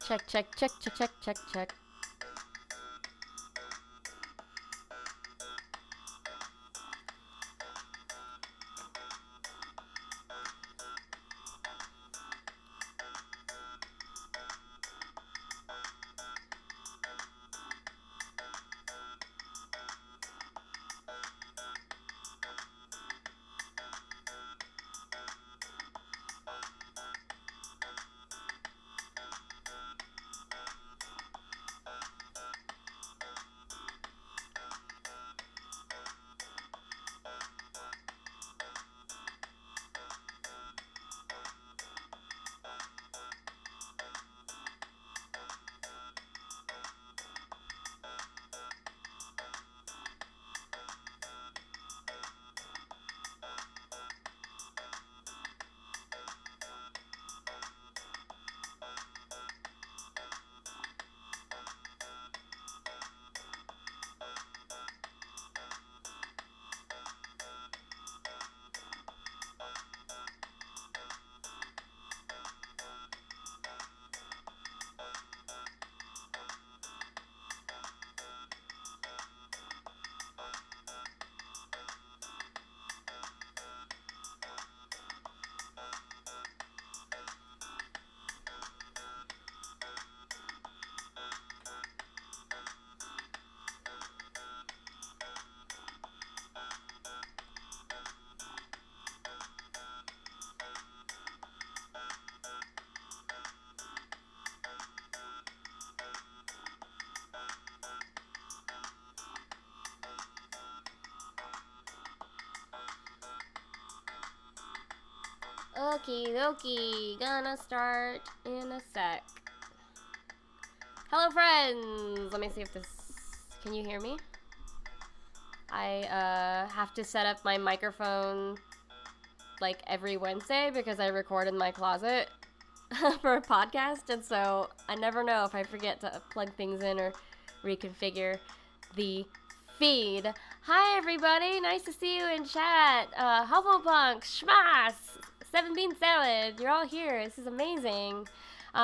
Check, check, check, check, check, check, check. Okie dokie, gonna start in a sec. Hello friends! Let me see if this... Can you hear me? I have to set up my microphone like every Wednesday because I record in my closet for a podcast, and so I never know if I forget to plug things in or reconfigure the feed. Hi everybody, nice to see you in chat. Hufflepunk, Schmas, 7 bean salad, you're all here. This is amazing.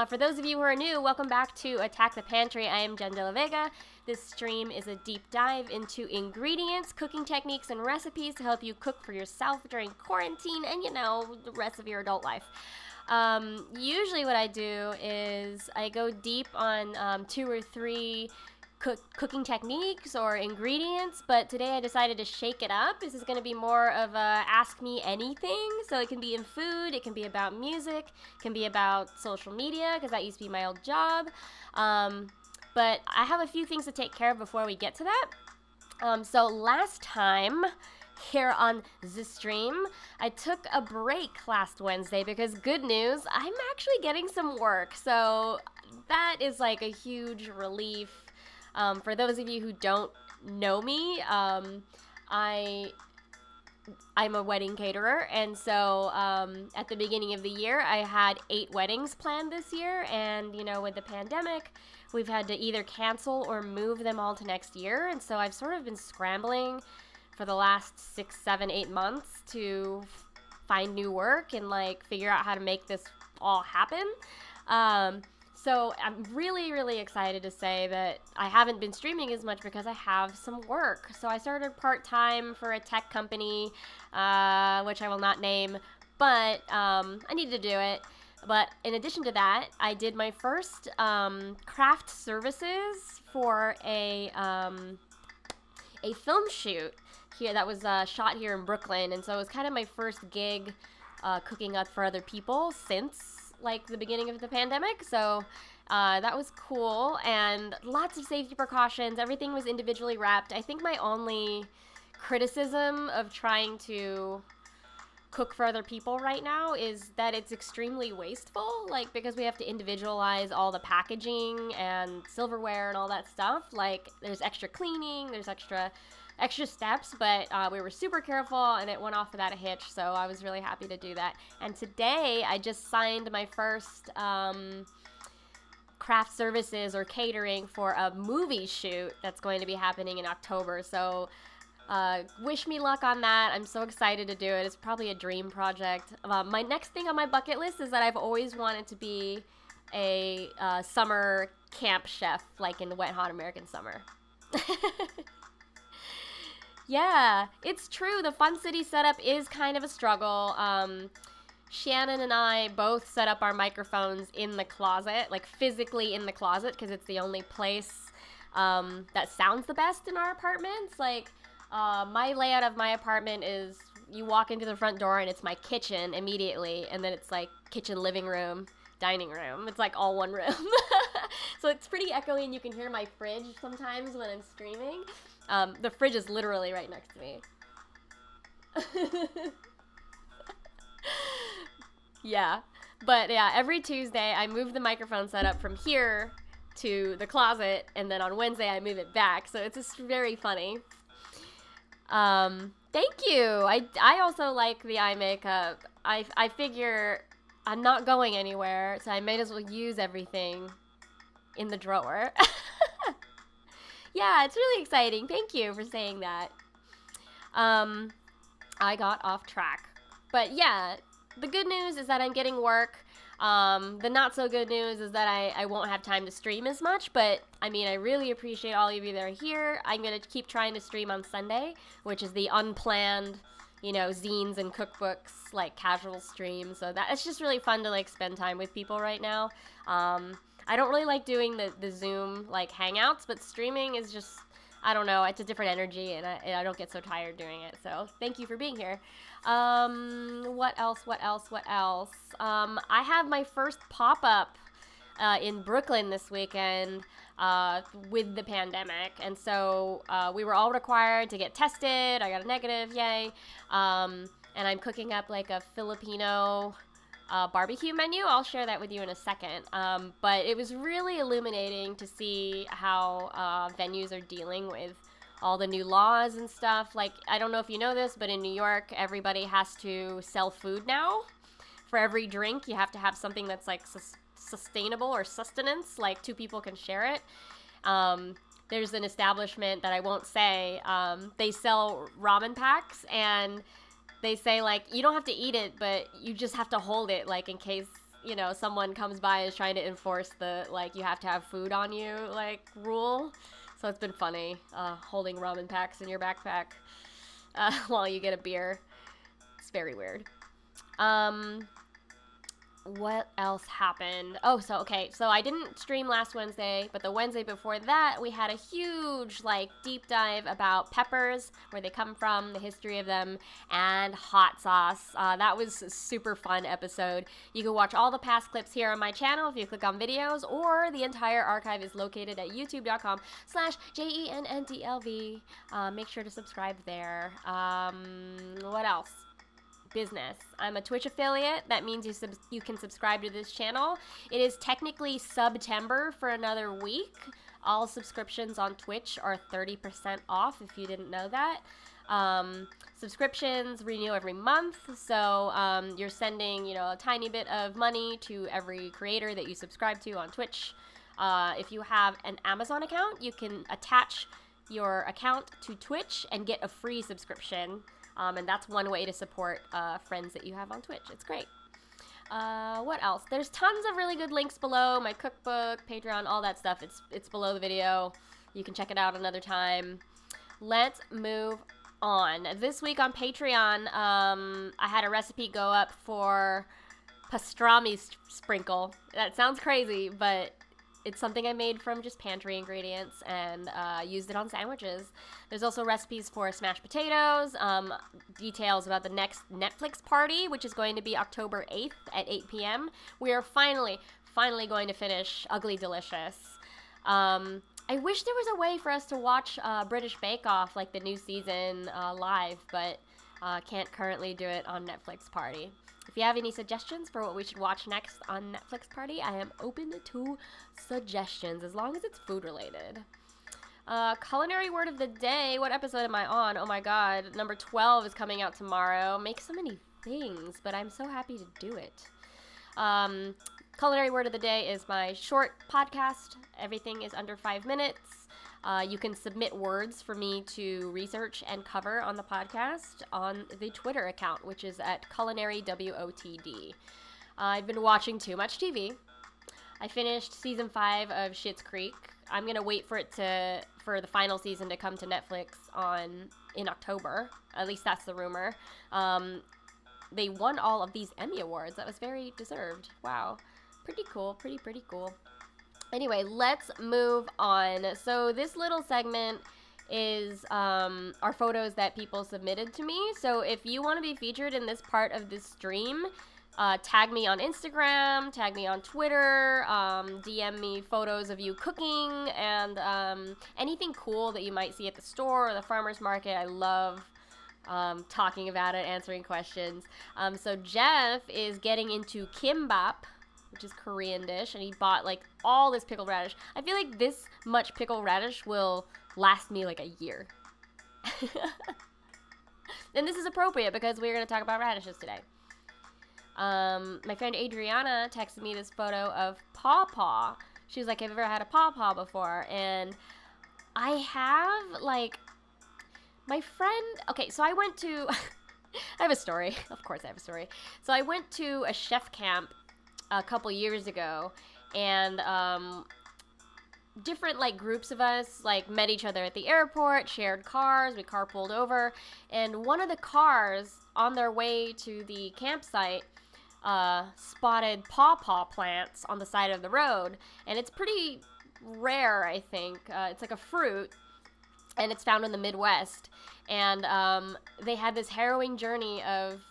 For those of you who are new, welcome back to Attack the Pantry. I am Jenn de Vega. This stream is a deep dive into ingredients, cooking techniques, and recipes to help you cook for yourself during quarantine and, you know, the rest of your adult life. Usually what I do is I go deep on 2 or 3 cooking techniques or ingredients, but today I decided to shake it up. This is going to be more of a ask me anything, so it can be in food, it can be about music, it can be about social media, because that used to be my old job, but I have a few things to take care of before we get to that. So last time here on the stream, I took a break last Wednesday because good news, I'm actually getting some work, so that is like a huge relief. For those of you who don't know me, I'm a wedding caterer, and so at the beginning of the year, I had 8 weddings planned this year, and, you know, with the pandemic, we've had to either cancel or move them all to next year, and so I've sort of been scrambling for the last 6, 7, 8 months to find new work and, like, figure out how to make this all happen. So I'm really, really excited to say that I haven't been streaming as much because I have some work. So I started part-time for a tech company, which I will not name, but I need to do it. But in addition to that, I did my first craft services for a film shoot here that was shot here in Brooklyn. And so it was kind of my first gig cooking up for other people since like the beginning of the pandemic, so that was cool, and lots of safety precautions. Everything was individually wrapped. I think my only criticism of trying to cook for other people right now is that it's extremely wasteful, like, because we have to individualize all the packaging and silverware and all that stuff. Like, there's extra cleaning, there's extra steps, but we were super careful and it went off without a hitch, so I was really happy to do that. And today I just signed my first craft services or catering for a movie shoot that's going to be happening in October, so wish me luck on that. I'm so excited to do it. It's probably a dream project. My next thing on my bucket list is that I've always wanted to be a summer camp chef, like in the wet, hot American summer. Yeah, it's true. The Fun City setup is kind of a struggle. Shannon and I both set up our microphones in the closet, like physically in the closet, because it's the only place that sounds the best in our apartments. Like, my layout of my apartment is you walk into the front door and it's my kitchen immediately, and then it's like kitchen, living room, dining room. It's like all one room. So it's pretty echoey, and you can hear my fridge sometimes when I'm streaming. The fridge is literally right next to me. Yeah. But yeah, every Tuesday I move the microphone setup from here to the closet, and then on Wednesday I move it back. So it's just very funny. Thank you. I also like the eye makeup. I figure I'm not going anywhere, so I might as well use everything in the drawer. Yeah, it's really exciting. Thank you for saying that. I got off track. But yeah, the good news is that I'm getting work. The not so good news is that I won't have time to stream as much, but I mean, I really appreciate all of you that are here. I'm going to keep trying to stream on Sunday, which is the unplanned, zines and cookbooks, like casual stream. So it's just really fun to like spend time with people right now. I don't really like doing the Zoom like hangouts, but streaming is just, I don't know, it's a different energy, and I don't get so tired doing it. So thank you for being here. What else? I have my first pop-up in Brooklyn this weekend with the pandemic, and so we were all required to get tested. I got a negative, yay. And I'm cooking up like a Filipino barbecue menu. I'll share that with you in a second. But it was really illuminating to see how venues are dealing with all the new laws and stuff. Like, I don't know if you know this, but in New York, everybody has to sell food now. For every drink, you have to have something that's like sustainable or sustenance, like 2 people can share it. There's an establishment that I won't say. They sell ramen packs, and they say, like, you don't have to eat it, but you just have to hold it, like, in case, someone comes by and is trying to enforce the, like, you have to have food on you, like, rule. So it's been funny, holding ramen packs in your backpack while you get a beer. It's very weird. What else happened? So I didn't stream last Wednesday, but the Wednesday before that, we had a huge, like, deep dive about peppers, where they come from, the history of them, and hot sauce. That was a super fun episode. You can watch all the past clips here on my channel if you click on videos, or the entire archive is located at youtube.com/JENNDLV. Make sure to subscribe there. What else? Business. I'm a Twitch affiliate. That means you can subscribe to this channel. It is technically September for another week. All subscriptions on Twitch are 30% off, if you didn't know that. Subscriptions renew every month, so you're sending, a tiny bit of money to every creator that you subscribe to on Twitch. If you have an Amazon account, you can attach your account to Twitch and get a free subscription. And that's one way to support friends that you have on Twitch. It's great. What else? There's tons of really good links below. My cookbook, Patreon, all that stuff. It's below the video. You can check it out another time. Let's move on. This week on Patreon, I had a recipe go up for pastrami sprinkle. That sounds crazy, but it's something I made from just pantry ingredients and used it on sandwiches. There's also recipes for smashed potatoes, details about the next Netflix party, which is going to be October 8th at 8 p.m. We are finally going to finish Ugly Delicious. I wish there was a way for us to watch British Bake Off, like the new season, live, but can't currently do it on Netflix Party. If you have any suggestions for what we should watch next on Netflix Party, I am open to suggestions, as long as it's food related. Culinary word of the day. What episode am I on? Oh my god. Number 12 is coming out tomorrow. Make so many things, but I'm so happy to do it. Culinary word of the day is my short podcast. Everything is under 5 minutes. You can submit words for me to research and cover on the podcast on the Twitter account, which is at culinarywotd. I've been watching too much TV. I finished season 5 of Schitt's Creek. I'm gonna wait for the final season to come to Netflix in October. At least that's the rumor. They won all of these Emmy Awards. That was very deserved. Wow. Pretty cool. Pretty cool. Anyway, let's move on. So this little segment is our photos that people submitted to me. So if you want to be featured in this part of this stream, tag me on Instagram, tag me on Twitter, DM me photos of you cooking, and anything cool that you might see at the store or the farmer's market. I love talking about it, answering questions. So Jeff is getting into kimbap, which is Korean dish, and he bought like all this pickled radish. I feel like this much pickled radish will last me like a year. And this is appropriate because we're going to talk about radishes today. My friend Adriana texted me this photo of pawpaw. She was like, have you ever had a pawpaw before? And I have, like, my friend, okay, so I went to, I have a story. Of course I have a story. So I went to a chef camp a couple years ago, and different like groups of us like met each other at the airport, shared cars, we carpooled over, and one of the cars on their way to the campsite spotted pawpaw plants on the side of the road, and it's pretty rare, I think. It's like a fruit, and it's found in the Midwest, and they had this harrowing journey of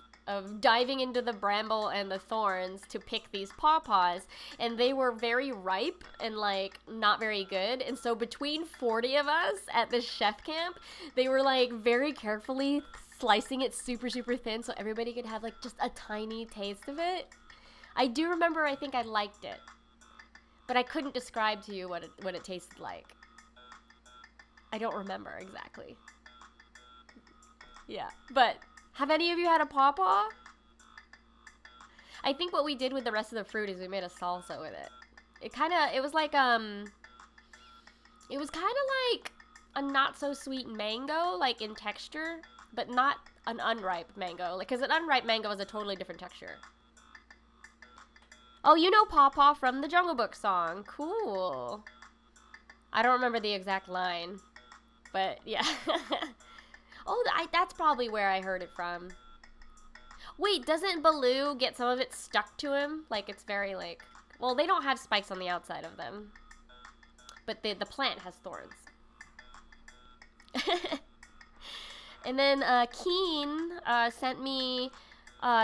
diving into the bramble and the thorns to pick these pawpaws, and they were very ripe and like not very good, and so between 40 of us at this chef camp, they were like very carefully slicing it super thin so everybody could have like just a tiny taste of it. I do remember I think I liked it, but I couldn't describe to you what it tasted like. I don't remember exactly. Yeah, but have any of you had a pawpaw? I think what we did with the rest of the fruit is we made a salsa with it. It was like a not so sweet mango, like in texture, but not an unripe mango. Like, 'cause an unripe mango is a totally different texture. Oh, you know Pawpaw from the Jungle Book song. Cool. I don't remember the exact line, but yeah. Oh, that's probably where I heard it from. Wait, doesn't Baloo get some of it stuck to him? Like, it's very, like... Well, they don't have spikes on the outside of them. But the plant has thorns. And then Keen sent me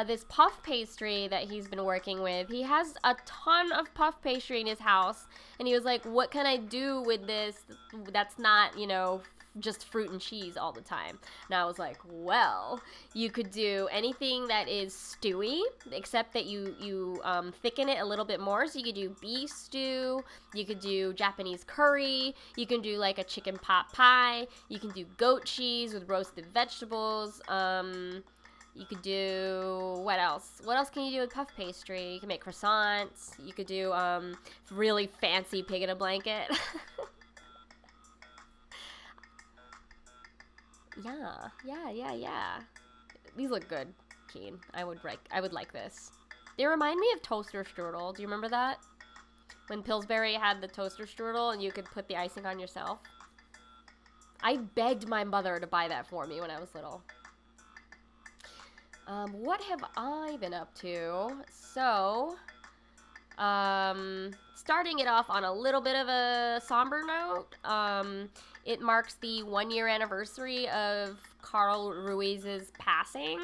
this puff pastry that he's been working with. He has a ton of puff pastry in his house. And he was like, what can I do with this that's not, you know... just fruit and cheese all the time? And I was like, well, you could do anything that is stewy, except that you thicken it a little bit more. So you could do beef stew, you could do Japanese curry, you can do like a chicken pot pie, you can do goat cheese with roasted vegetables, you could do, what else? What else can you do with puff pastry? You can make croissants, you could do really fancy pig in a blanket. Yeah. These look good, Keen. I would like this. They remind me of toaster strudel. Do you remember that? When Pillsbury had the toaster strudel and you could put the icing on yourself? I begged my mother to buy that for me when I was little. What have I been up to? So, starting it off on a little bit of a somber note, it marks the 1-year anniversary of Carl Ruiz's passing.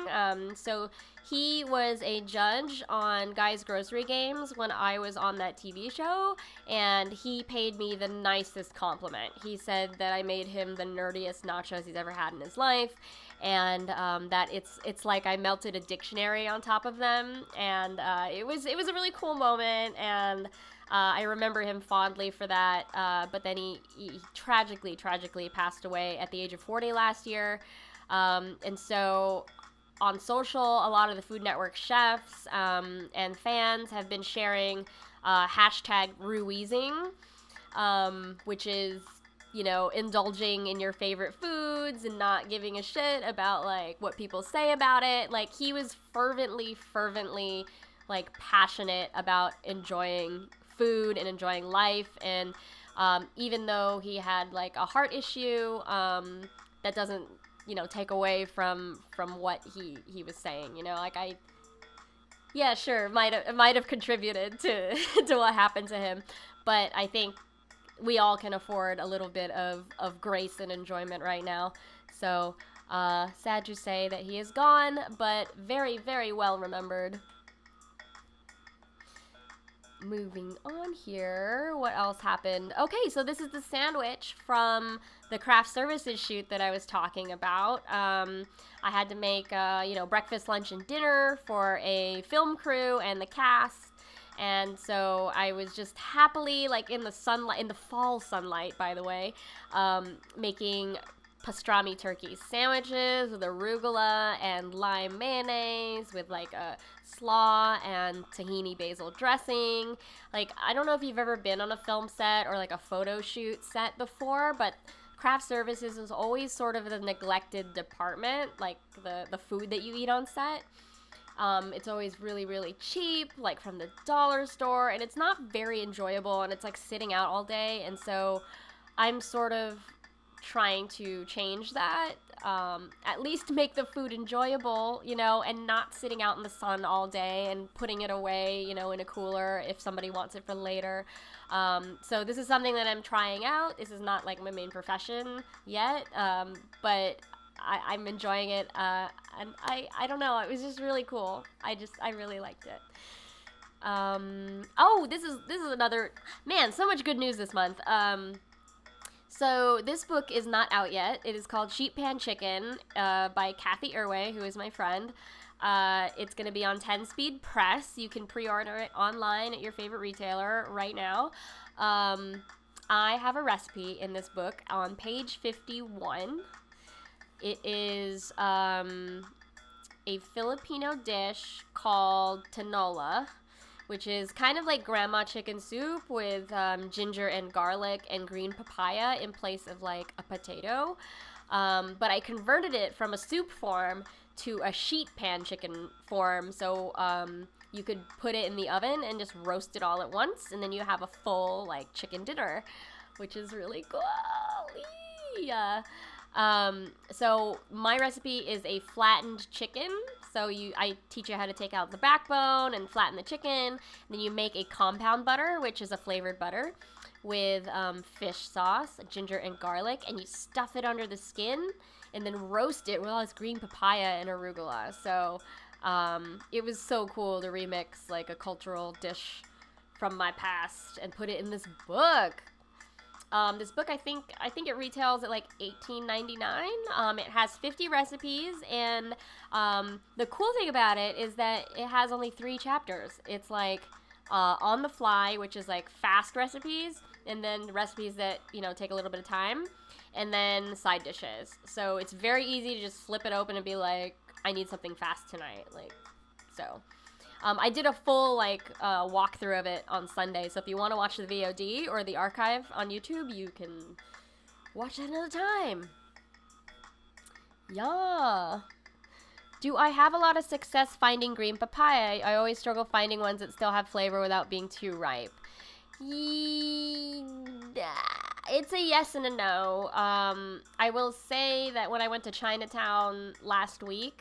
So he was a judge on Guy's Grocery Games when I was on that TV show, and he paid me the nicest compliment. He said that I made him the nerdiest nachos he's ever had in his life, and that it's like I melted a dictionary on top of them, and it was a really cool moment, and I remember him fondly for that, but then he tragically passed away at the age of 40 last year, and so on social, a lot of the Food Network chefs and fans have been sharing hashtag Ruizing, which is, you know, indulging in your favorite foods and not giving a shit about, like, what people say about it. Like, he was fervently, like, passionate about enjoying food and enjoying life. And even though he had like a heart issue, that doesn't, take away from what he was saying. Like yeah, sure, it might have contributed to to what happened to him, but I think we all can afford a little bit of grace and enjoyment right now. So, sad to say that he is gone, but very, very well remembered. Moving on here, what else happened? Okay, so this is the sandwich from the craft services shoot that I was talking about. I had to make, breakfast, lunch, and dinner for a film crew and the cast. And so I was just happily, like in the sunlight, in the fall sunlight, by the way, making pastrami turkey sandwiches with arugula and lime mayonnaise with like a slaw and tahini basil dressing. Like, I don't know if you've ever been on a film set or like a photo shoot set before, but craft services is always sort of the neglected department, like the food that you eat on set. It's always really, really cheap, like from the dollar store, and it's not very enjoyable, and it's like sitting out all day, and so I'm sort of trying to change that, at least make the food enjoyable, and not sitting out in the sun all day and putting it away, in a cooler if somebody wants it for later. So this is something that I'm trying out. This is not like my main profession yet, but I'm enjoying it, and I don't know, it was just really cool. I really liked it. This is another, man, so much good news this month. So this book is not out yet. It is called Sheet Pan Chicken, by Kathy Irway, who is my friend. It's going to be on 10-Speed Press. You can pre-order it online at your favorite retailer right now. I have a recipe in this book on page 51. It is a Filipino dish called tinola, which is kind of like grandma chicken soup with ginger and garlic and green papaya in place of like a potato. But I converted it from a soup form to a sheet pan chicken form, so you could put it in the oven and just roast it all at once, and then you have a full like chicken dinner, which is really cool. Yeah. So my recipe is a flattened chicken. So I teach you how to take out the backbone and flatten the chicken. Then you make a compound butter, which is a flavored butter, with fish sauce, ginger and garlic, and you stuff it under the skin and then roast it with all this green papaya and arugula. So it was so cool to remix like a cultural dish from my past and put it in this book. This book, I think it retails at like $18.99. It has 50 recipes, and the cool thing about it is that it has only 3 chapters. It's like on the fly, which is like fast recipes, and then recipes that take a little bit of time, and then side dishes. So it's very easy to just flip it open and be like, I need something fast tonight, like so. I did a full walkthrough of it on Sunday, so if you want to watch the VOD or the archive on YouTube, you can watch it another time. Yeah. Do I have a lot of success finding green papaya? I always struggle finding ones that still have flavor without being too ripe. It's a yes and a no. I will say that when I went to Chinatown last week,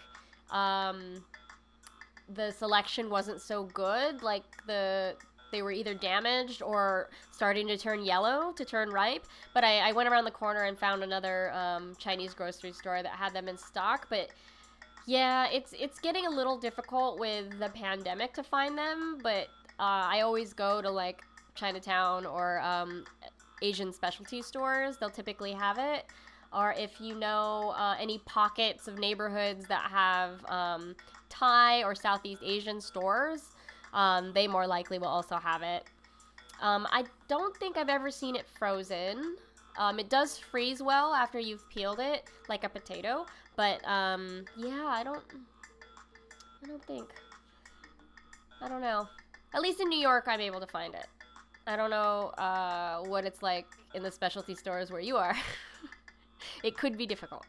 the selection wasn't so good. Like they were either damaged or starting to turn yellow, to turn ripe. But I went around the corner and found another Chinese grocery store that had them in stock. But yeah, it's getting a little difficult with the pandemic to find them. But I always go to like Chinatown or Asian specialty stores. They'll typically have it. Or if you know any pockets of neighborhoods that have Thai or Southeast Asian stores, they more likely will also have it. I don't think I've ever seen it frozen. It does freeze well after you've peeled it, like a potato. But yeah, I don't know. At least in New York, I'm able to find it. I don't know what it's like in the specialty stores where you are. It could be difficult.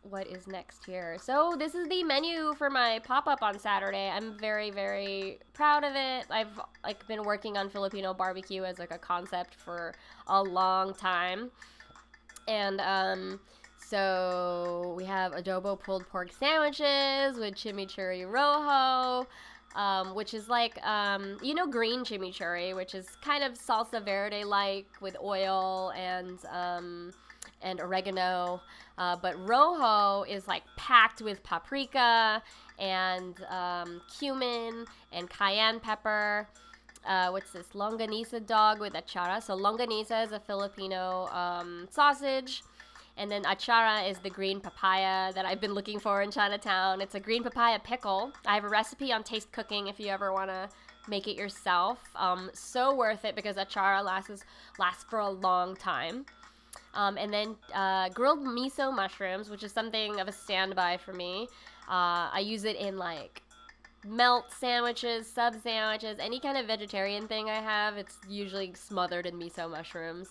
what is next here? So this is the menu for my pop-up on Saturday. I'm very, very proud of it. I've like been working on Filipino barbecue as like a concept for a long time. And so we have adobo pulled pork sandwiches with chimichurri rojo, which is like, green chimichurri, which is kind of salsa verde-like with oil and oregano. But rojo is like packed with paprika and cumin and cayenne pepper. What's this? Longanisa dog with achara. So longanisa is a Filipino sausage. And then achara is the green papaya that I've been looking for in Chinatown. It's a green papaya pickle. I have a recipe on Taste Cooking if you ever want to make it yourself. So worth it because achara lasts for a long time. And then grilled miso mushrooms, which is something of a standby for me. I use it in like melt sandwiches, sub sandwiches, any kind of vegetarian thing I have. It's usually smothered in miso mushrooms.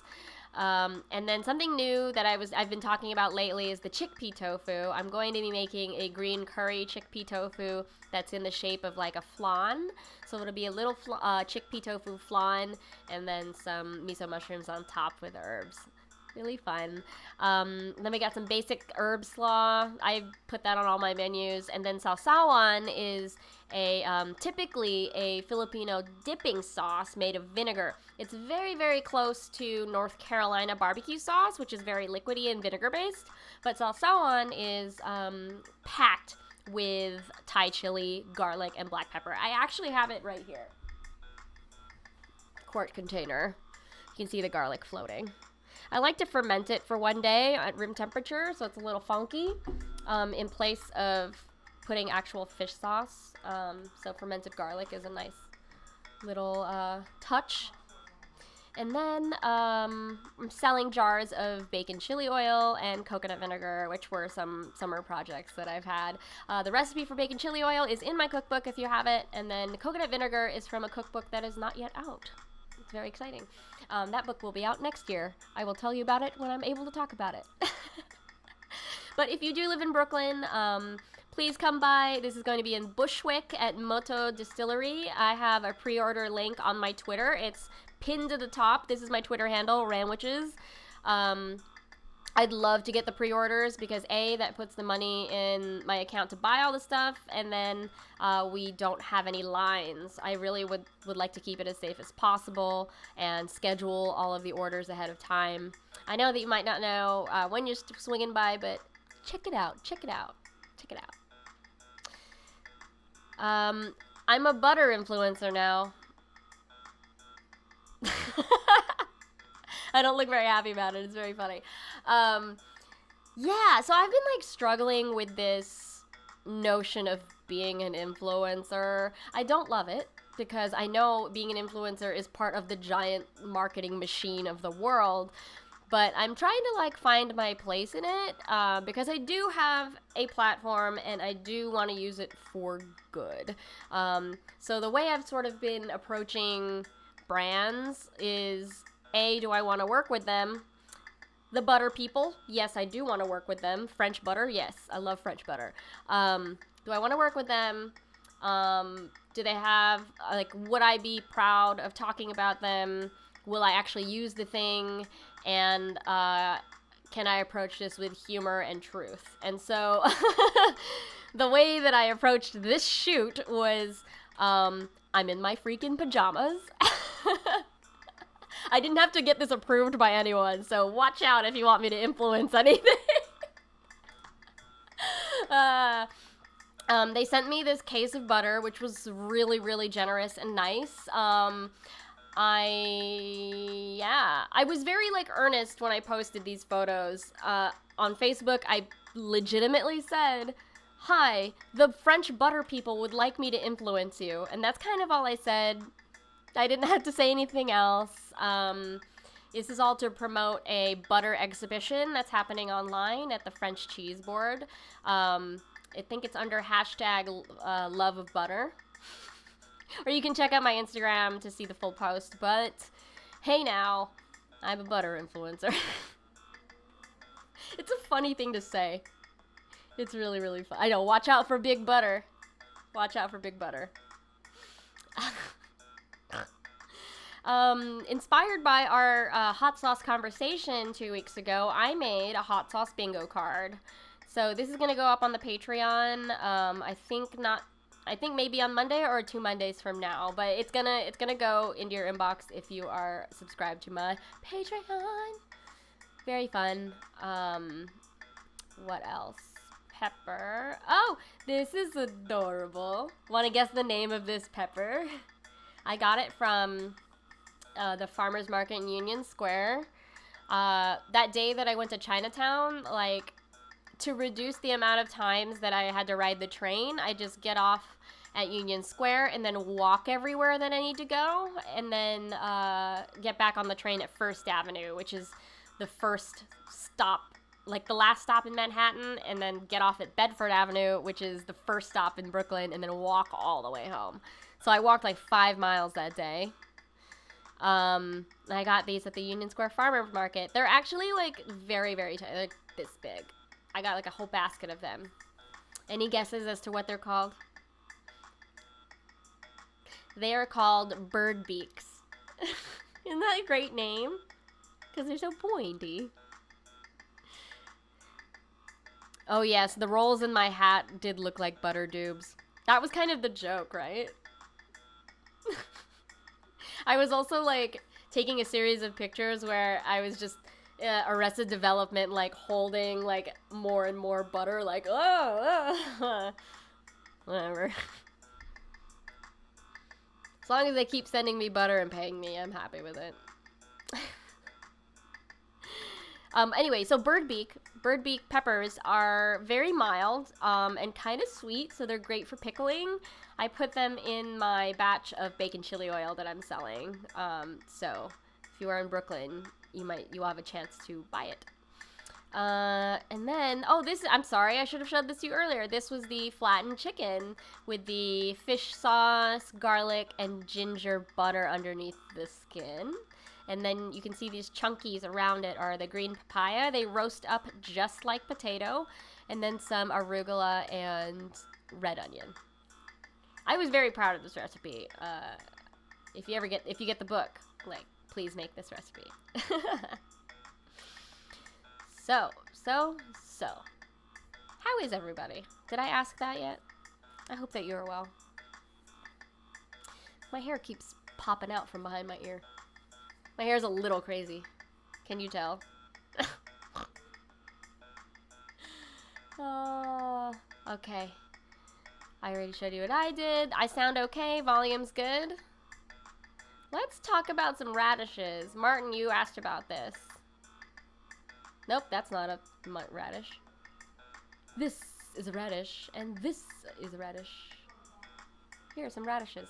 And then something new that I've been talking about lately is the chickpea tofu. I'm going to be making a green curry chickpea tofu that's in the shape of like a flan. So it'll be a little chickpea tofu flan and then some miso mushrooms on top with herbs. Really fun. Then we got some basic herb slaw. I put that on all my menus. And then sausawan is typically a Filipino dipping sauce made of vinegar. It's very, very close to North Carolina barbecue sauce, which is very liquidy and vinegar based. But sausawan is packed with Thai chili, garlic, and black pepper. I actually have it right here. Quart container. You can see the garlic floating. I like to ferment it for one day at room temperature, so it's a little funky, in place of putting actual fish sauce. So fermented garlic is a nice little touch. And then I'm selling jars of bacon chili oil and coconut vinegar, which were some summer projects that I've had. The recipe for bacon chili oil is in my cookbook if you have it, and then the coconut vinegar is from a cookbook that is not yet out. It's very exciting. That book will be out next year. I will tell you about it when I'm able to talk about it. But if you do live in Brooklyn, please come by. This is going to be in Bushwick at Moto Distillery. I have a pre-order link on my Twitter. It's pinned to the top. This is my Twitter handle, Ranwiches. I'd love to get the pre-orders because A, that puts the money in my account to buy all the stuff, and then we don't have any lines. I really would like to keep it as safe as possible and schedule all of the orders ahead of time. I know that you might not know when you're swinging by, but check it out. I'm a butter influencer now. I don't look very happy about it. It's very funny. So I've been like struggling with this notion of being an influencer. I don't love it because I know being an influencer is part of the giant marketing machine of the world. But I'm trying to like find my place in it because I do have a platform and I do want to use it for good. So the way I've sort of been approaching brands is, A, do I want to work with them? The butter people, yes, I do want to work with them. French butter, yes, I love French butter. Do I want to work with them? Do they have, would I be proud of talking about them? Will I actually use the thing? And can I approach this with humor and truth? And so the way that I approached this shoot was I'm in my freaking pajamas. I didn't have to get this approved by anyone, so watch out if you want me to influence anything. They sent me this case of butter, which was really, really generous and nice. I was very earnest when I posted these photos. On Facebook, I legitimately said, "Hi, the French butter people would like me to influence you," and that's kind of all I said. I didn't have to say anything else. This is all to promote a butter exhibition that's happening online at the French Cheese Board. I think it's under hashtag love of butter. Or you can check out my Instagram to see the full post. But hey now, I'm a butter influencer. It's a funny thing to say. It's really, really fun. I know, watch out for Big Butter. Watch out for Big Butter. Inspired by our hot sauce conversation 2 weeks ago, I made a hot sauce bingo card. So this is gonna go up on the Patreon. I think maybe on Monday or 2 Mondays from now. But it's gonna go into your inbox if you are subscribed to my Patreon. Very fun. What else? Pepper. Oh, this is adorable. Want to guess the name of this pepper? I got it from the farmer's market in Union Square. That day that I went to Chinatown, like, to reduce the amount of times that I had to ride the train, I just get off at Union Square and then walk everywhere that I need to go, and then get back on the train at First Avenue, which is the first stop, like the last stop in Manhattan, and then get off at Bedford Avenue, which is the first stop in Brooklyn, and then walk all the way home. So I walked like 5 miles that day. I got these at the Union Square Farmers Market. They're actually like very, very tiny. They're like this big. I got like a whole basket of them. Any guesses as to what they're called? They are called bird beaks. Isn't that a great name? Because they're so pointy. Oh yes, the rolls in my hat did look like butter dubs. That was kind of the joke, right? I was also like taking a series of pictures where I was just Arrested Development, like holding like more and more butter, like whatever. As long as they keep sending me butter and paying me, I'm happy with it. Anyway, so bird beak peppers are very mild and kind of sweet, so they're great for pickling. I put them in my batch of bacon chili oil that I'm selling. So if you are in Brooklyn, you'll have a chance to buy it. And then, I'm sorry, I should have showed this to you earlier. This was the flattened chicken with the fish sauce, garlic, and ginger butter underneath the skin. And then you can see these chunkies around it are the green papaya. They roast up just like potato. And then some arugula and red onion. I was very proud of this recipe. If you get the book, like, please make this recipe. So. How is everybody? Did I ask that yet? I hope that you're well. My hair keeps popping out from behind my ear. My hair's a little crazy. Can you tell? Okay. I already showed you what I did. I sound okay. Volume's good. Let's talk about some radishes. Martin, you asked about this. Nope, that's not a radish. This is a radish, and this is a radish. Here are some radishes,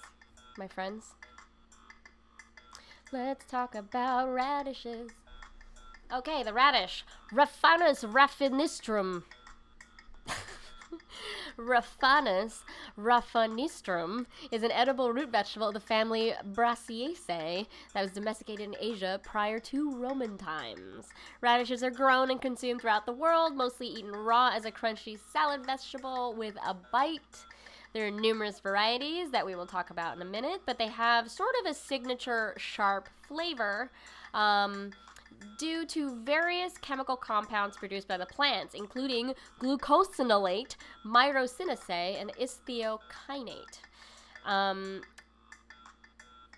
my friends. Let's talk about radishes. Okay, the radish. Raphanus raffinistrum. Raphanus raffinistrum is an edible root vegetable of the family Brassiaceae that was domesticated in Asia prior to Roman times. Radishes are grown and consumed throughout the world, mostly eaten raw as a crunchy salad vegetable with a bite. There are numerous varieties that we will talk about in a minute, but they have sort of a signature sharp flavor due to various chemical compounds produced by the plants, including glucosinolate, myrosinase, and isthiokinate.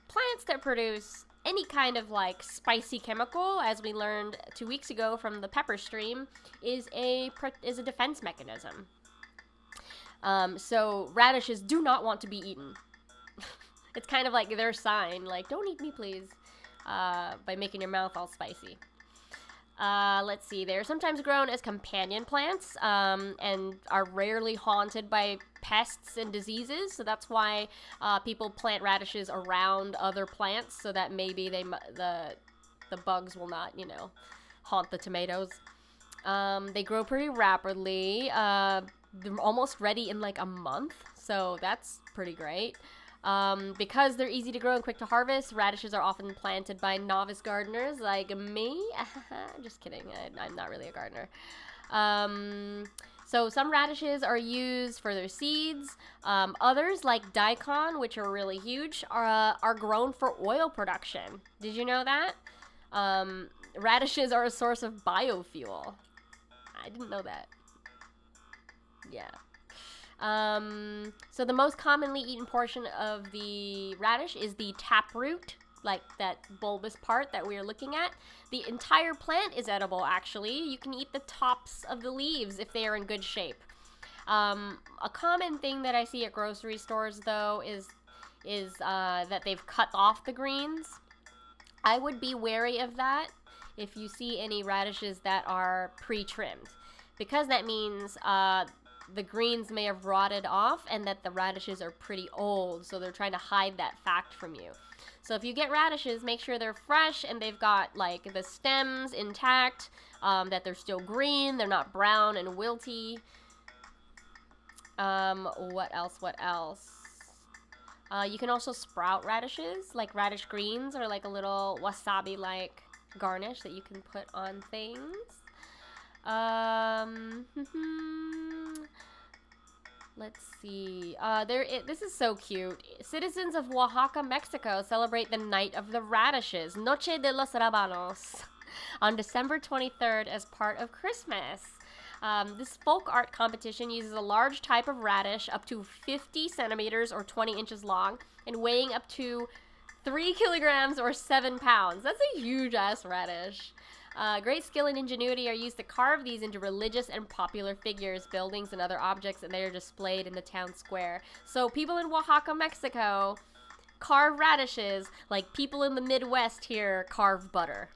Plants that produce any kind of like spicy chemical, as we learned 2 weeks ago from the pepper stream, is a defense mechanism. So radishes do not want to be eaten. It's kind of like their sign, like, don't eat me, please, by making your mouth all spicy. Let's see, they're sometimes grown as companion plants, and are rarely haunted by pests and diseases, so that's why people plant radishes around other plants, so that maybe the bugs will not, haunt the tomatoes. They grow pretty rapidly. They're almost ready in like a month, so that's pretty great. Because they're easy to grow and quick to harvest, radishes are often planted by novice gardeners like me. Just kidding, I'm not really a gardener. So some radishes are used for their seeds. Others, like daikon, which are really huge, are grown for oil production. Did you know that? Radishes are a source of biofuel. I didn't know that. Yeah. So the most commonly eaten portion of the radish is the taproot, like that bulbous part that we're looking at. The entire plant is edible, actually. You can eat the tops of the leaves if they are in good shape. A common thing that I see at grocery stores, though, is that they've cut off the greens. I would be wary of that if you see any radishes that are pre-trimmed, because that means the greens may have rotted off and that the radishes are pretty old, so they're trying to hide that fact from you. So if you get radishes, make sure they're fresh and they've got like the stems intact, that they're still green, they're not brown and wilty. What else? You can also sprout radishes, like radish greens, or like a little wasabi-like garnish that you can put on things. Let's see. This is so cute. Citizens of Oaxaca, Mexico celebrate the Night of the Radishes, Noche de los Rábanos, on December 23rd as part of Christmas. This folk art competition uses a large type of radish up to 50 centimeters or 20 inches long and weighing up to 3 kilograms or 7 pounds. That's a huge-ass radish. Great skill and ingenuity are used to carve these into religious and popular figures, buildings, and other objects, and they are displayed in the town square. So people in Oaxaca, Mexico, carve radishes like people in the Midwest here carve butter.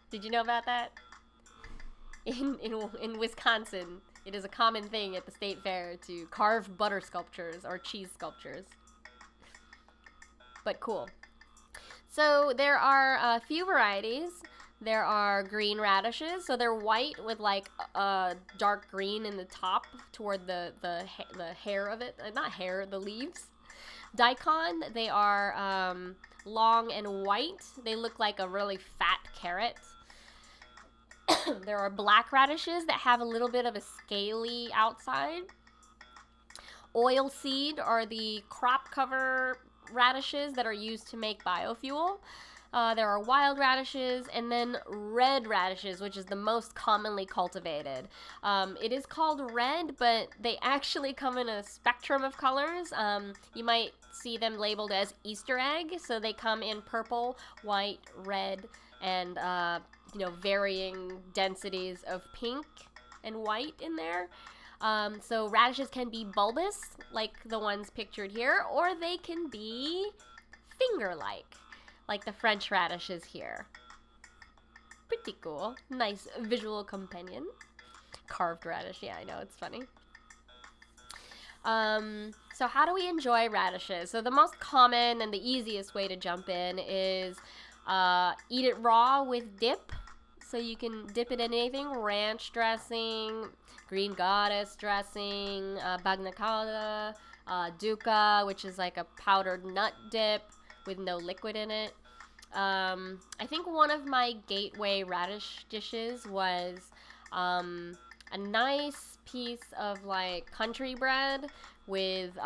Did you know about that? In Wisconsin, it is a common thing at the state fair to carve butter sculptures or cheese sculptures. But cool. So there are a few varieties. There are green radishes, so they're white with like dark green in the top toward the hair of it. Not hair, the leaves. Daikon, they are long and white. They look like a really fat carrot. There are black radishes that have a little bit of a scaly outside. Oil seed are the crop cover radishes that are used to make biofuel. There are wild radishes, and then red radishes, which is the most commonly cultivated. It is called red, but they actually come in a spectrum of colors. You might see them labeled as Easter egg, so they come in purple, white, red, and varying densities of pink and white in there. So radishes can be bulbous, like the ones pictured here, or they can be finger-like the French radishes here. Pretty cool. Nice visual companion. Carved radish. Yeah, I know, it's funny. So how do we enjoy radishes? So the most common and the easiest way to jump in is eat it raw with dip. So you can dip it in anything: ranch dressing, green goddess dressing, bagna cauda, duca, which is like a powdered nut dip with no liquid in it. I think one of my gateway radish dishes was a nice piece of like country bread with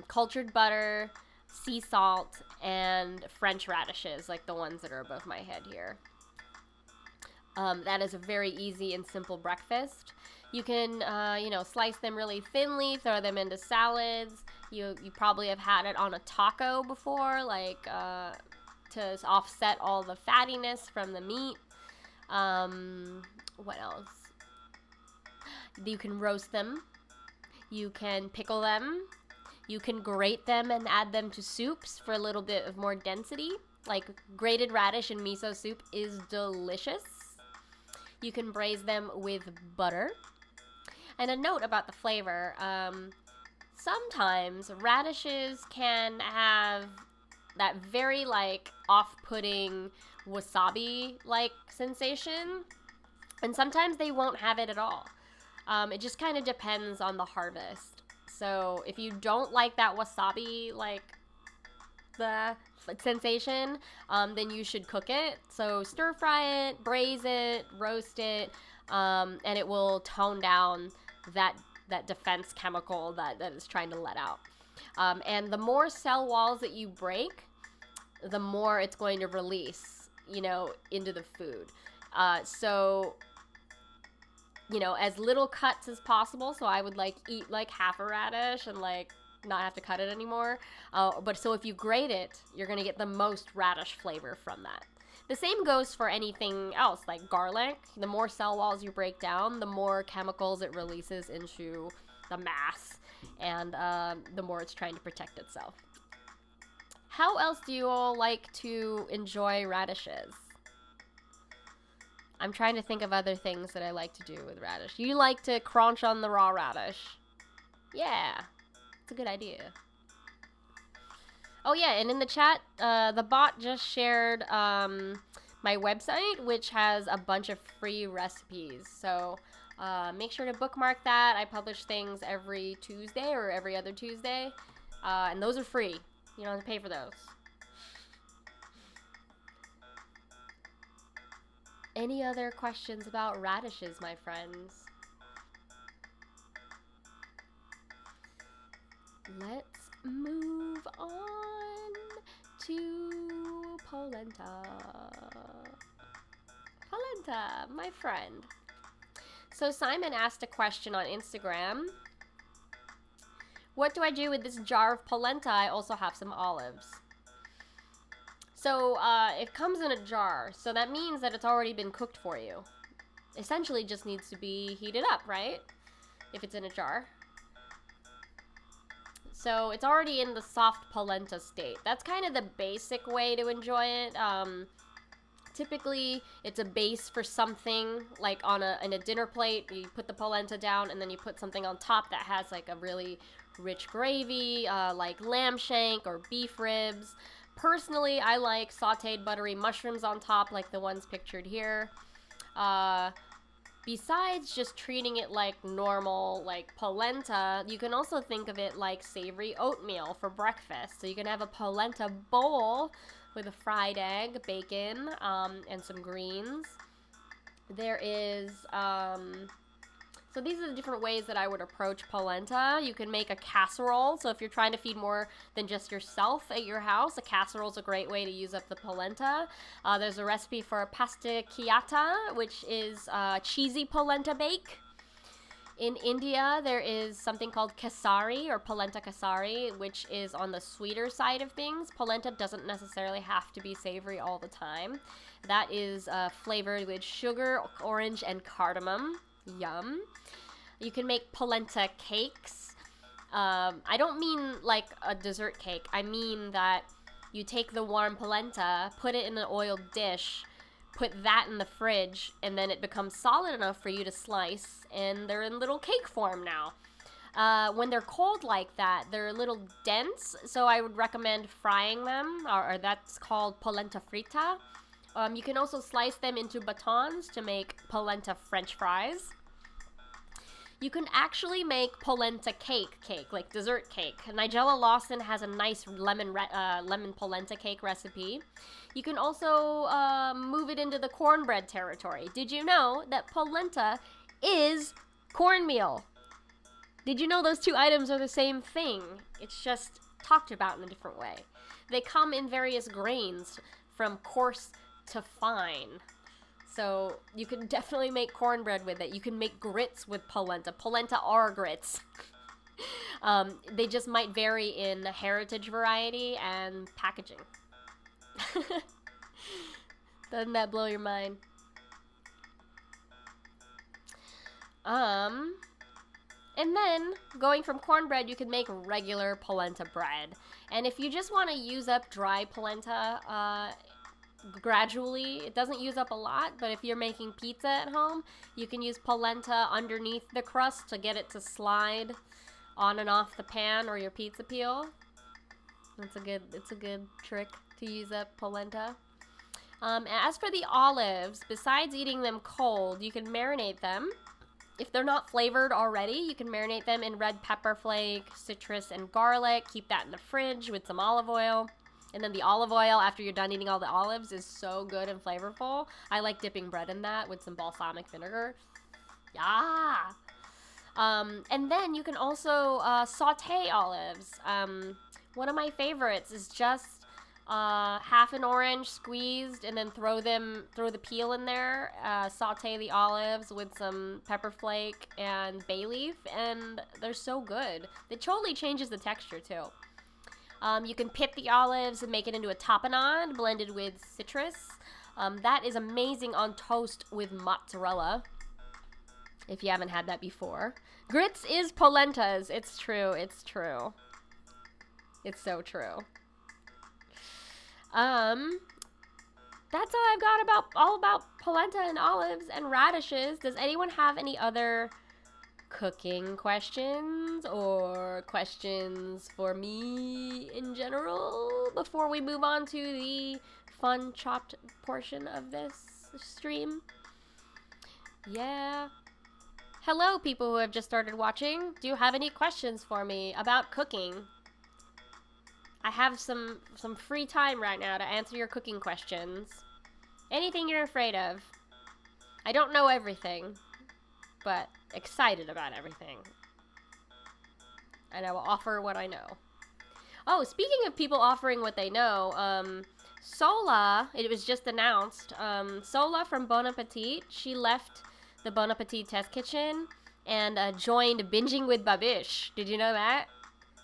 cultured butter, sea salt, and French radishes, like the ones that are above my head here. That is a very easy and simple breakfast. You can, slice them really thinly, throw them into salads. You probably have had it on a taco before, like to offset all the fattiness from the meat. What else? You can roast them. You can pickle them. You can grate them and add them to soups for a little bit of more density. Like grated radish and miso soup is delicious. You can braise them with butter. And a note about the flavor, sometimes radishes can have that very like off-putting wasabi-like sensation, and sometimes they won't have it at all. It just kind of depends on the harvest. So if you don't like that wasabi, like the sensation, then you should cook it. So stir fry it, braise it, roast it, and it will tone down that defense chemical that is trying to let out. And the more cell walls that you break, the more it's going to release, into the food. So, as little cuts as possible. So I would eat half a radish and not have to cut it anymore. But so if you grate it, you're going to get the most radish flavor from that. The same goes for anything else, like garlic. The more cell walls you break down, the more chemicals it releases into the mass, and the more it's trying to protect itself. How else do you all like to enjoy radishes? I'm trying to think of other things that I like to do with radish. You like to crunch on the raw radish. Yeah, it's a good idea. Oh yeah, and in the chat, the bot just shared my website, which has a bunch of free recipes. So make sure to bookmark that. I publish things every Tuesday or every other Tuesday, and those are free. You don't have to pay for those. Any other questions about radishes, my friends? Let's move on to polenta. Polenta, my friend. So Simon asked a question on Instagram. What do I do with this jar of polenta? I also have some olives. So it comes in a jar, so that means that it's already been cooked for you. Essentially just needs to be heated up, right? If it's in a jar. So it's already in the soft polenta state. That's kind of the basic way to enjoy it. Typically, it's a base for something, like in a dinner plate. You put the polenta down, and then you put something on top that has a really rich gravy, like lamb shank or beef ribs. Personally, I like sauteed buttery mushrooms on top, like the ones pictured here. Besides just treating it like normal, like polenta, you can also think of it like savory oatmeal for breakfast. So you can have a polenta bowl with a fried egg, bacon, and some greens. There is, so these are the different ways that I would approach polenta. You can make a casserole. So if you're trying to feed more than just yourself at your house, a casserole is a great way to use up the polenta. There's a recipe for pasticciata, which is cheesy polenta bake. In India, there is something called kesari or polenta kesari, which is on the sweeter side of things. Polenta doesn't necessarily have to be savory all the time. That is flavored with sugar, orange, and cardamom. Yum. You can make polenta cakes. I don't mean like a dessert cake. I mean that you take the warm polenta, put it in an oiled dish, put that in the fridge, and then it becomes solid enough for you to slice, and they're in little cake form now. When they're cold like that, they're a little dense, so I would recommend frying them, or that's called polenta frita. You can also slice them into batons to make polenta French fries. You can actually make polenta cake, like dessert cake. Nigella Lawson has a nice lemon polenta cake recipe. You can also move it into the cornbread territory. Did you know that polenta is cornmeal? Did you know those two items are the same thing? It's just talked about in a different way. They come in various grains, from coarse to fine. So you can definitely make cornbread with it. You can make grits with polenta. Polenta are grits. They just might vary in heritage variety and packaging. Doesn't that blow your mind? And then, going from cornbread, you can make regular polenta bread. And if you just want to use up dry polenta, gradually, it doesn't use up a lot, but if you're making pizza at home, you can use polenta underneath the crust to get it to slide on and off the pan or your pizza peel. It's a good trick to use up polenta. As for the olives, besides eating them cold, you can marinate them If they're not flavored already, you can marinate them in red pepper flake, citrus, and garlic. Keep that in the fridge with some olive oil. And then the olive oil, after you're done eating all the olives, is so good and flavorful. I like dipping bread in that with some balsamic vinegar. Yeah. And then you can also saute olives. One of my favorites is just half an orange squeezed and then throw the peel in there, saute the olives with some pepper flake and bay leaf, and they're so good. It totally changes the texture too. You can pit the olives and make it into a tapenade blended with citrus. That is amazing on toast with mozzarella, if you haven't had that before. Grits is polentas. It's true. It's true. It's so true. That's all I've got all about polenta and olives and radishes. Does anyone have any other cooking questions or questions for me in general before we move on to the fun chopped portion of this stream? Yeah. Hello, people who have just started watching. Do you have any questions for me about cooking? I have some free time right now to answer your cooking questions. Anything you're afraid of. I don't know everything, but excited about everything. And I will offer what I know. Oh, speaking of people offering what they know, Sola, it was just announced, Sola from Bon Appetit, she left the Bon Appetit test kitchen and joined Binging with Babish. Did you know that?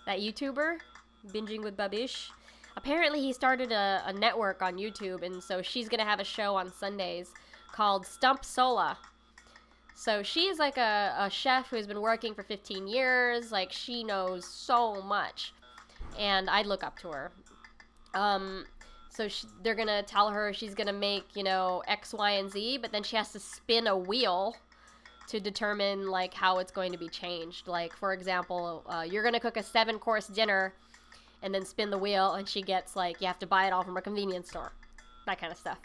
That YouTuber? Binging with Babish. Apparently he started a network on YouTube, and so she's gonna have a show on Sundays called Stump Sola. So she is like a chef who's been working for 15 years. Like, she knows so much, and I look up to her. So they're gonna tell her she's gonna make, X, Y, and Z, but then she has to spin a wheel to determine like how it's going to be changed. Like, for example, you're gonna cook a 7-course dinner and then spin the wheel, and she gets like, you have to buy it all from a convenience store. That kind of stuff.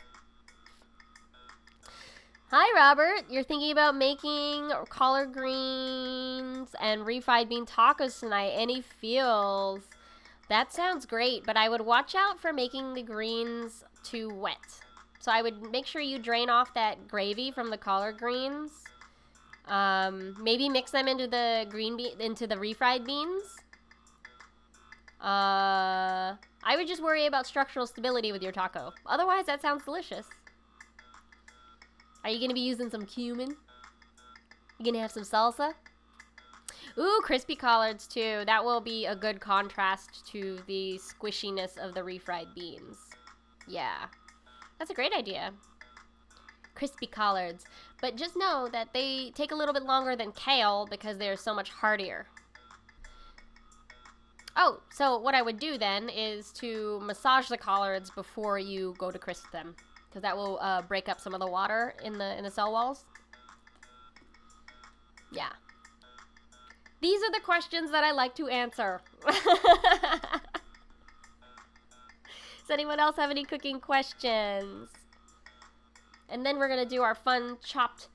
Hi, Robert. You're thinking about making collard greens and refried bean tacos tonight. Any feels? That sounds great, but I would watch out for making the greens too wet. So I would make sure you drain off that gravy from the collard greens. Maybe mix them into the refried beans. I would just worry about structural stability with your taco. Otherwise, that sounds delicious. Are you going to be using some cumin? You going to have some salsa? Ooh, crispy collards too. That will be a good contrast to the squishiness of the refried beans. Yeah. That's a great idea. Crispy collards. But just know that they take a little bit longer than kale because they're so much hardier. Oh, so what I would do then is to massage the collards before you go to crisp them, because that will break up some of the water in the cell walls. Yeah. These are the questions that I like to answer. Does anyone else have any cooking questions? And then we're going to do our fun chopped,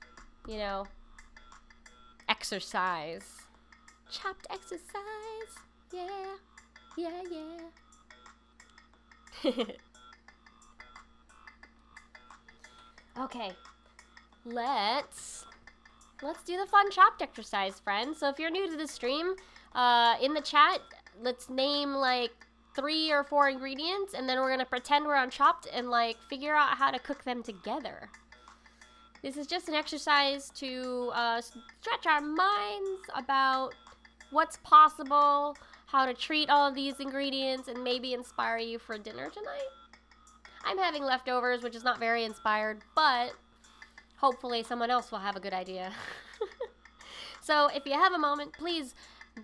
exercise. Chopped exercise. Yeah. Yeah, yeah. Okay. Let's do the fun chopped exercise, friends. So if you're new to the stream, in the chat, let's name like 3 or 4 ingredients, and then we're gonna pretend we're on Chopped and like figure out how to cook them together. This is just an exercise to stretch our minds about what's possible, how to treat all of these ingredients, and maybe inspire you for dinner tonight. I'm having leftovers, which is not very inspired, but hopefully someone else will have a good idea. So if you have a moment, please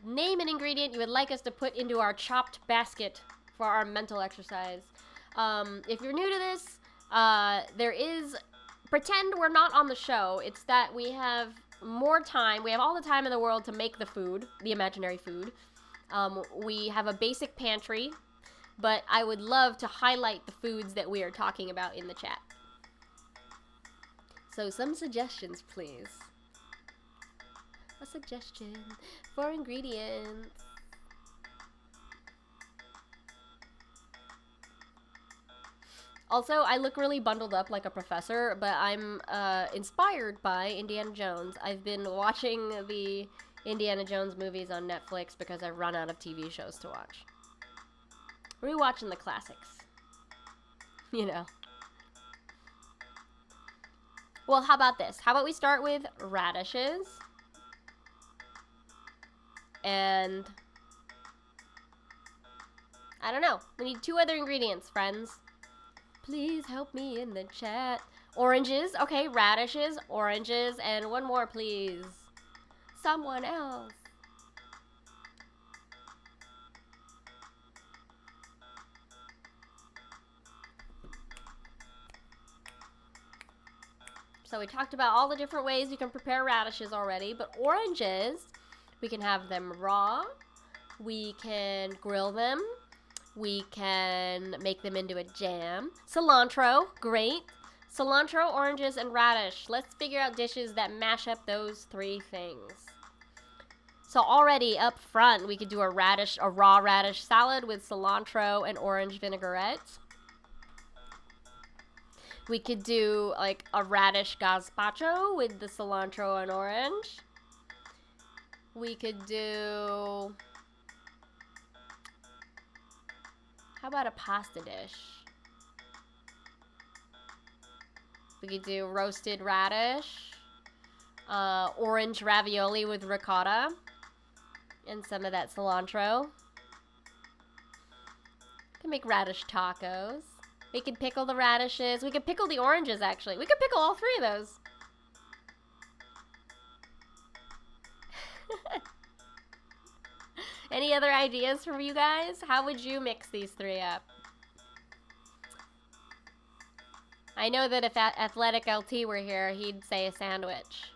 name an ingredient you would like us to put into our chopped basket for our mental exercise. If you're new to this, pretend we're not on the show. It's that we have more time. We have all the time in the world to make the food, the imaginary food. We have a basic pantry, but I would love to highlight the foods that we are talking about in the chat. So some suggestions, please. a suggestion for ingredients. Also, I look really bundled up like a professor, but I'm inspired by Indiana Jones. I've been watching the Indiana Jones movies on Netflix because I've run out of TV shows to watch. Rewatching the classics. You know. Well, how about this? How about we start with radishes? And I don't know. We need 2 other ingredients, friends. Please help me in the chat. Oranges. Okay, radishes, oranges, and 1 more, please. Someone else. So we talked about all the different ways you can prepare radishes already, but oranges, we can have them raw. We can grill them. We can make them into a jam. Cilantro, great. Cilantro, oranges, and radish. Let's figure out dishes that mash up those 3 things. So already up front, we could do a raw radish salad with cilantro and orange vinaigrette. We could do like a radish gazpacho with the cilantro and orange. We could do... How about a pasta dish? We could do roasted radish, orange ravioli with ricotta, and some of that cilantro. We can make radish tacos. We could pickle the radishes. We could pickle the oranges, actually. We could pickle all 3 of those. Any other ideas from you guys? How would you mix these 3 up? I know that if Athletic LT were here, he'd say a sandwich.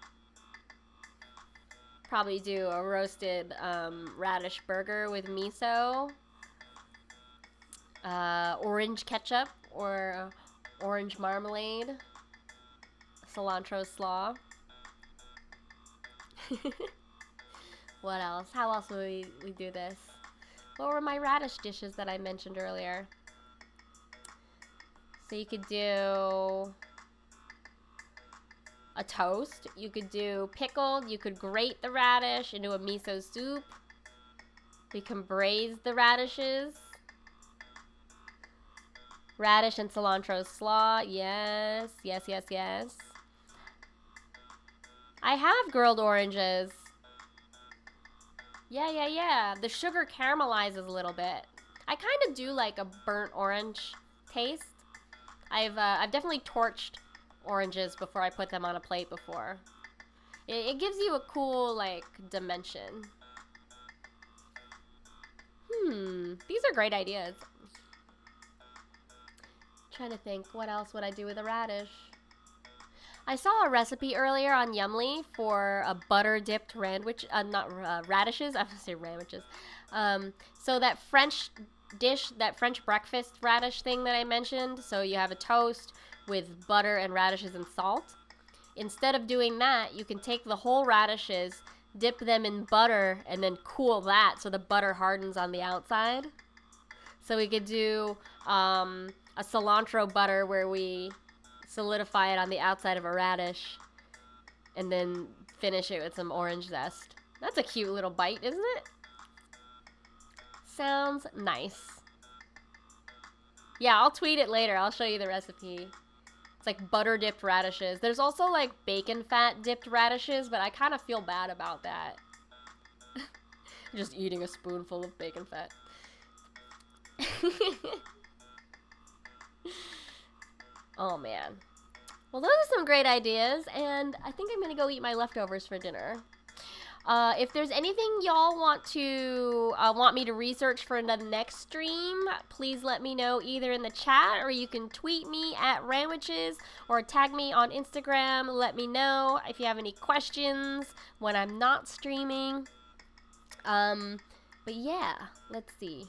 Probably do a roasted radish burger with miso, orange ketchup or orange marmalade, cilantro slaw. What else? How else would we do this? What were my radish dishes that I mentioned earlier? So you could do a toast. You could do pickled. You could grate the radish into a miso soup. We can braise the radishes. Radish and cilantro slaw. Yes, yes, yes, yes. I have grilled oranges. Yeah. The sugar caramelizes a little bit. I kind of do like a burnt orange taste. I've definitely torched oranges before I put them on a plate before. It gives you a cool, like, dimension. These are great ideas. Trying to think, what else would I do with a radish? I saw a recipe earlier on Yumly for a butter-dipped radishes. I was going to say randwiches. So that French dish, that French breakfast radish thing that I mentioned. So you have a toast with butter and radishes and salt. Instead of doing that, you can take the whole radishes, dip them in butter, and then cool that so the butter hardens on the outside. So we could do a cilantro butter where we solidify it on the outside of a radish and then finish it with some orange zest. That's a cute little bite, isn't it? Sounds nice. Yeah, I'll tweet it later. I'll show you the recipe. It's like butter dipped radishes. There's also like bacon fat dipped radishes, but I kind of feel bad about that. Just eating a spoonful of bacon fat. Oh man. Well, those are some great ideas, and I think I'm gonna go eat my leftovers for dinner. If there's anything y'all want me to research for the next stream, please let me know either in the chat, or you can tweet me at Randwiches or tag me on Instagram. Let me know if you have any questions when I'm not streaming. But yeah, let's see.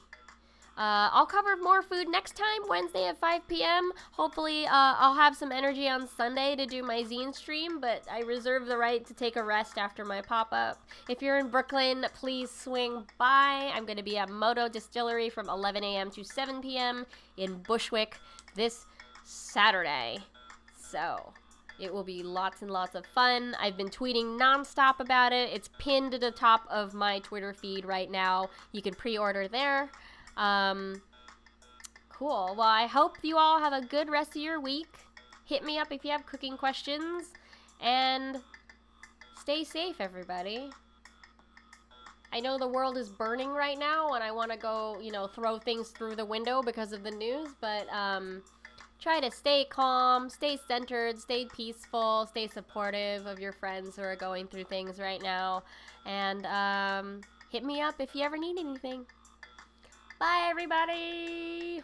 I'll cover more food next time, Wednesday at 5 p.m. Hopefully, I'll have some energy on Sunday to do my zine stream, but I reserve the right to take a rest after my pop-up. If you're in Brooklyn, please swing by. I'm going to be at Moto Distillery from 11 a.m. to 7 p.m. in Bushwick this Saturday. So, it will be lots and lots of fun. I've been tweeting nonstop about it. It's pinned to the top of my Twitter feed right now. You can pre-order there. Cool. Well, I hope you all have a good rest of your week. Hit me up if you have cooking questions. And stay safe, everybody. I know the world is burning right now, and I want to go, throw things through the window because of the news, but, try to stay calm, stay centered, stay peaceful, stay supportive of your friends who are going through things right now. And, hit me up if you ever need anything. Bye, everybody!